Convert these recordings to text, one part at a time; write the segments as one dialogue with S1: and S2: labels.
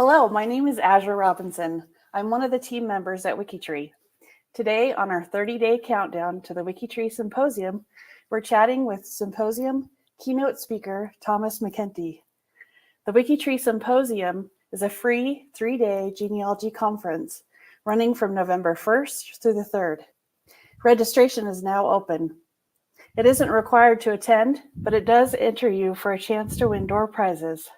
S1: Hello, my name is Azure Robinson. I'm one of the team members at WikiTree. Today, on our 30-day countdown to the WikiTree Symposium, we're chatting with Symposium keynote speaker Thomas MacEntee. The WikiTree Symposium is a free 3-day genealogy conference running from November 1st through the 3rd. Registration is now open. It isn't required to attend, but it does enter you for a chance to win door prizes.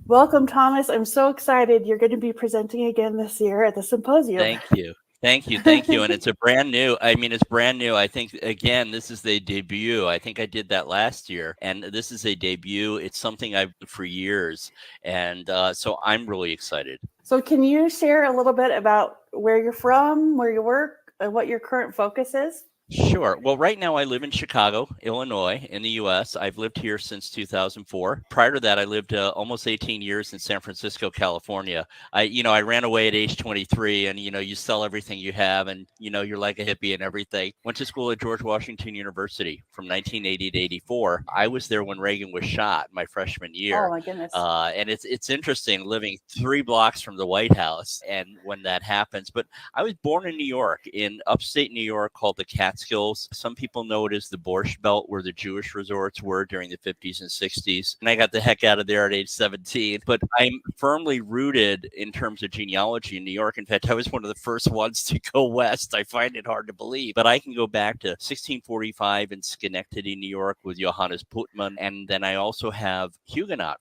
S1: Welcome, Thomas. I'm so excited you're going to be presenting again this year at the symposium.
S2: Thank you. And it's brand new. I think, again, this is the debut. I think I did that last year, and this is a debut. It's something I've done for years, and so I'm really excited.
S1: So can you share a little bit about where you're from, where you work, and what your current focus is?
S2: Sure. Well, right now I live in Chicago, Illinois, in the U.S. I've lived here since 2004. Prior to that, I lived almost 18 years in San Francisco, California. I ran away at age 23, and, you sell everything you have, and, you're like a hippie and everything. Went to school at George Washington University from 1980 to 84. I was there when Reagan was shot my freshman year.
S1: Oh, my goodness.
S2: And it's interesting living 3 blocks from the White House and when that happens. But I was born in New York, in upstate New York, called the Catskills. Some people know it as the Borscht Belt, where the Jewish resorts were during the 50s and 60s. And I got the heck out of there at age 17. But I'm firmly rooted in terms of genealogy in New York. In fact, I was one of the first ones to go west. I find it hard to believe. But I can go back to 1645 in Schenectady, New York, with Johannes Putman. And then I also have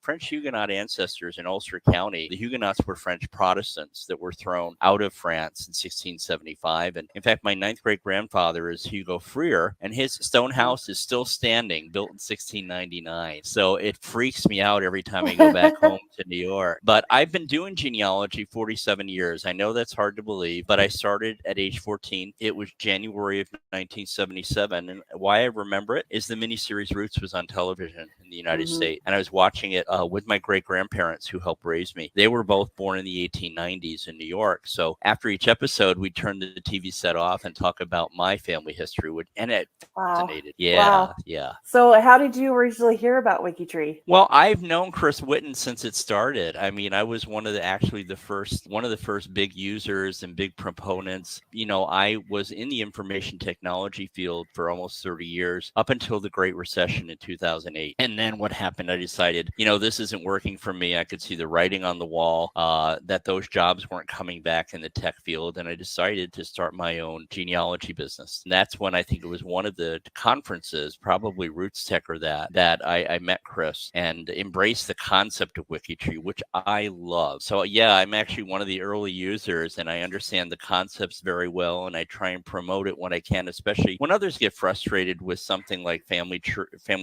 S2: French Huguenot ancestors in Ulster County. The Huguenots were French Protestants that were thrown out of France in 1675. And in fact, my 9th great-grandfather is Hugo Freer, and his stone house is still standing, built in 1699. So it freaks me out every time I go back home to New York. But I've been doing genealogy 47 years. I know that's hard to believe, but I started at age 14. It was January of 1977. And why I remember it is the miniseries Roots was on television in the United States. And I was watching it with my great-grandparents who helped raise me. They were both born in the 1890s in New York. So after each episode, we turned the TV set off and talk about my family history, and it fascinated.
S1: Wow.
S2: Yeah.
S1: So how did you originally hear about WikiTree?
S2: Well, I've known Chris Whitten since it started. I mean, I was one of the first big users and big proponents. I was in the information technology field for almost 30 years, up until the Great Recession in 2008. And then what happened, I decided, this isn't working for me. I could see the writing on the wall, that those jobs weren't coming back in the tech field. And I decided to start my own genealogy business. And that's when I think it was one of the conferences, probably Roots Tech or that I met Chris and embraced the concept of WikiTree, which I love. So yeah, I'm actually one of the early users, and I understand the concepts very well, and I try and promote it when I can, especially when others get frustrated with something like Family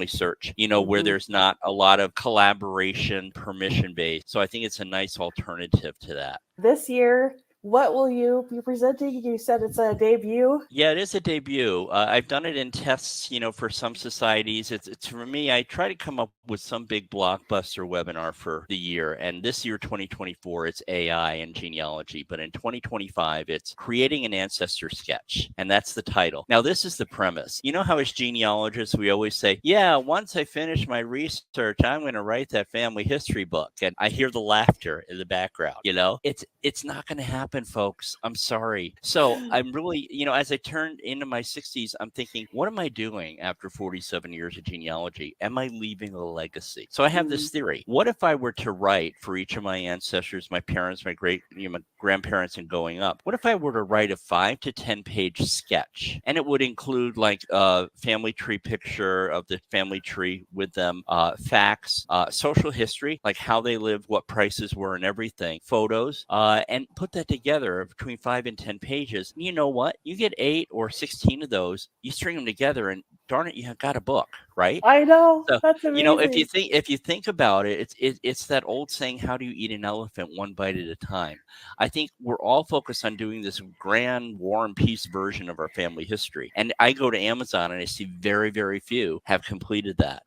S2: Search, where there's not a lot of collaboration, permission-based. So I think it's a nice alternative to that.
S1: This year, what will you be presenting? You said it's a debut.
S2: Yeah, it is a debut. I've done it in tests, for some societies. It's for me, I try to come up with some big blockbuster webinar for the year. And this year, 2024, it's AI and genealogy. But in 2025, it's creating an ancestor sketch. And that's the title. Now, this is the premise. You know how as genealogists, we always say, yeah, once I finish my research, I'm going to write that family history book. And I hear the laughter in the background. It's not going to happen, folks. I'm sorry. So I'm really, as I turned into my 60s, I'm thinking, what am I doing after 47 years of genealogy? Am I leaving a legacy? So I have this theory. What if I were to write for each of my ancestors, my parents, my my grandparents, and going up? What if I were to write a 5 to 10 page sketch? And it would include like a family tree picture of the family tree with them, facts, social history, like how they lived, what prices were and everything, photos, and put that together between 5 and 10 pages. You know what? You get 8 or 16 of those, you string them together, and darn it, you have got a book, right?
S1: I know.
S2: So,
S1: that's amazing.
S2: if you think about it, it's that old saying, how do you eat an elephant one bite at a time? I think we're all focused on doing this grand War and Peace version of our family history. And I go to Amazon and I see very, very few have completed that.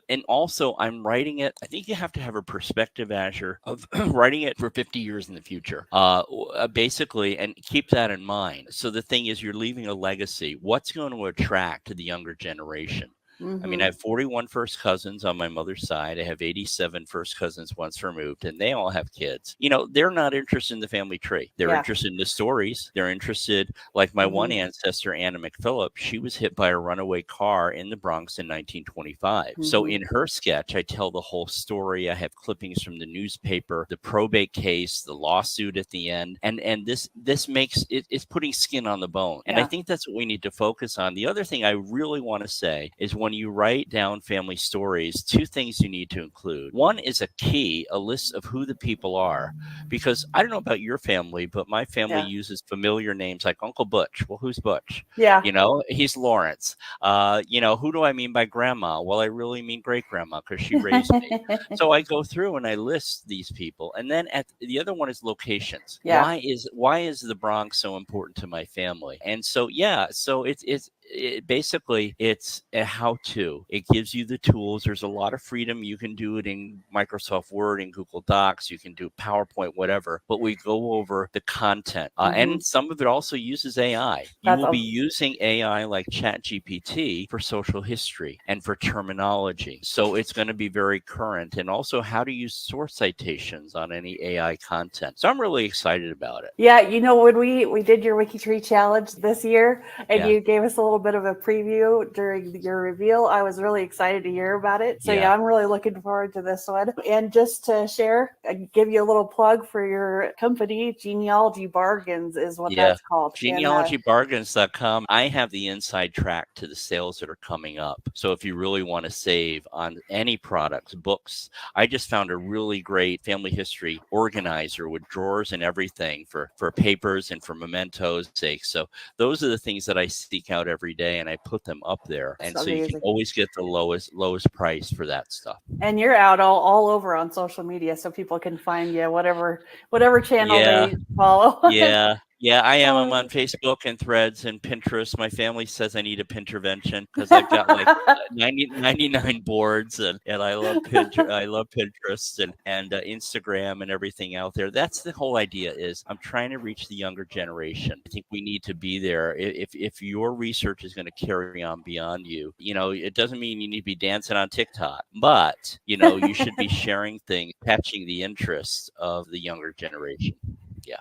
S2: And also I'm writing it. I think you have to have a perspective, Azure, of writing it for 50 years in the future, basically, and keep that in mind. So the thing is, you're leaving a legacy. What's going to attract to the younger generation? I mean, I have 41 first cousins on my mother's side. I have 87 first cousins once removed, and they all have kids. You know, they're not interested in the family tree. They're interested in the stories. They're interested, like my one ancestor, Anna McPhillip, she was hit by a runaway car in the Bronx in 1925. So in her sketch, I tell the whole story. I have clippings from the newspaper, the probate case, the lawsuit at the end. And this makes it's putting skin on the bone. And I think that's what we need to focus on. The other thing I really want to say is when you write down family stories, two things you need to include. One is a list of who the people are, because I don't know about your family, but my family uses familiar names like Uncle Butch. Well, who's Butch?
S1: Yeah.
S2: You know, he's Lawrence. You know, who do I mean by grandma? Well, I really mean great grandma because she raised me. So I go through and I list these people. And then the other one is locations. Why is the Bronx so important to my family? And so, basically it's a how-to. It gives you the tools. There's a lot of freedom. You can do it in Microsoft Word, in Google Docs. You can do PowerPoint, whatever. But we go over the content. And some of it also uses AI. You will be using AI like ChatGPT for social history and for terminology. So it's going to be very current. And also how to use source citations on any AI content. So I'm really excited about it.
S1: Yeah, you know, when we did your WikiTree challenge this year, and you gave us a little bit of a preview during your reveal, I was really excited to hear about it. So I'm really looking forward to this one. And just to share, give you a little plug for your company, Genealogy Bargains is what that's called.
S2: Genealogybargains.com. I have the inside track to the sales that are coming up. So if you really want to save on any products, books, I just found a really great family history organizer with drawers and everything for papers and for mementos sake. So those are the things that I seek out every day, and I put them up there. And so you can always get the lowest price for that stuff.
S1: And you're out all over on social media, so people can find you, whatever channel they follow.
S2: Yeah, I am. I'm on Facebook and Threads and Pinterest. My family says I need a Pintervention because I've got like 99 boards, and I love Pinterest and Instagram and everything out there. That's the whole idea. Is I'm trying to reach the younger generation. I think we need to be there. If your research is going to carry on beyond you, you know, it doesn't mean you need to be dancing on TikTok, but you know, you should be sharing things, catching the interests of the younger generation.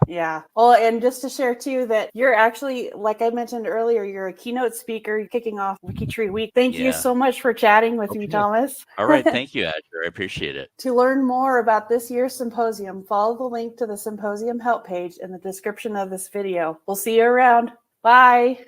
S1: Yeah. Well, and just to share too that you're actually, like I mentioned earlier, you're a keynote speaker. You're kicking off WikiTree Week. Thank you so much for chatting with me, Thomas.
S2: All right. Thank you, Asher. I appreciate it.
S1: To learn more about this year's symposium, follow the link to the symposium help page in the description of this video. We'll see you around. Bye.